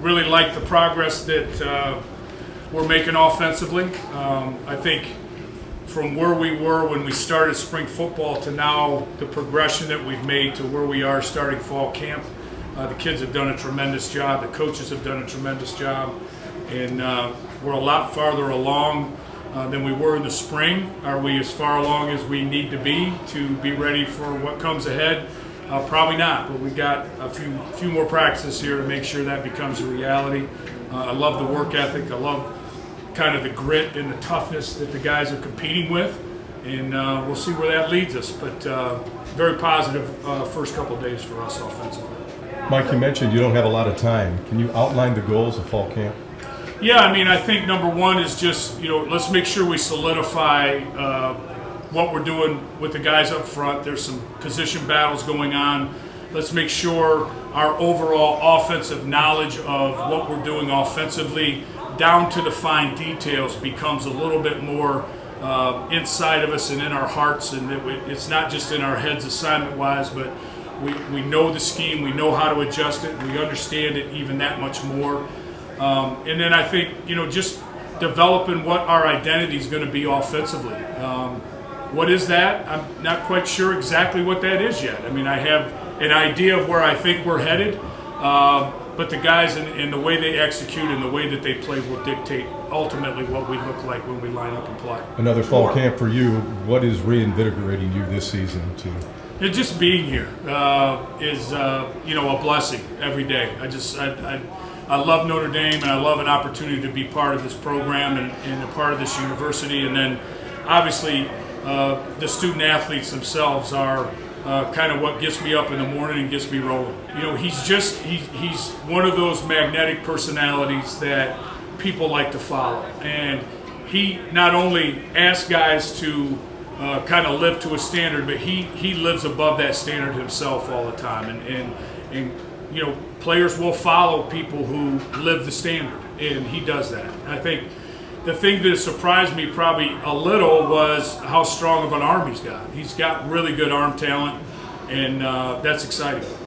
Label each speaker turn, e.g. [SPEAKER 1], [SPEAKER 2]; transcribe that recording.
[SPEAKER 1] really like the progress that we're making offensively. I think from where we were when we started spring football to now, the progression that we've made to where we are starting fall camp, the kids have done a tremendous job. The coaches have done a tremendous job. And we're a lot farther along than we were in the spring. Are we as far along as we need to be ready for what comes ahead? Probably not, but we've got a few more practices here to make sure that becomes a reality. I love the work ethic. I love kind of the grit and the toughness that the guys are competing with, and we'll see where that leads us. But very positive first couple of days for us offensively.
[SPEAKER 2] Mike, you mentioned you don't have a lot of time. Can you outline the goals of fall camp?
[SPEAKER 1] Yeah, I mean, I think number one is just, let's make sure we solidify what we're doing with the guys up front. There's some position battles going on. Let's make sure our overall offensive knowledge of what we're doing offensively, down to the fine details, becomes a little bit more inside of us and in our hearts, and it's not just in our heads assignment-wise, but we know the scheme, we know how to adjust it, we understand it even that much more. And then I think, just developing what our identity is going to be offensively. What is that? I'm not quite sure exactly what that is yet. I mean, I have an idea of where I think we're headed, but the guys and the way they execute and the way that they play will dictate ultimately what we look like when we line up and play.
[SPEAKER 2] Another fall camp for you. What is reinvigorating you this season
[SPEAKER 1] And just being here is a blessing every day. I love Notre Dame, and I love an opportunity to be part of this program and a part of this university. And then obviously the student athletes themselves are kind of what gets me up in the morning and gets me rolling. He's one of those magnetic personalities that people like to follow. And he not only asks guys to kind of live to a standard, but he lives above that standard himself all the time. And players will follow people who live the standard, and he does that. I think the thing that surprised me probably a little was how strong of an arm he's got. He's got really good arm talent, and that's exciting.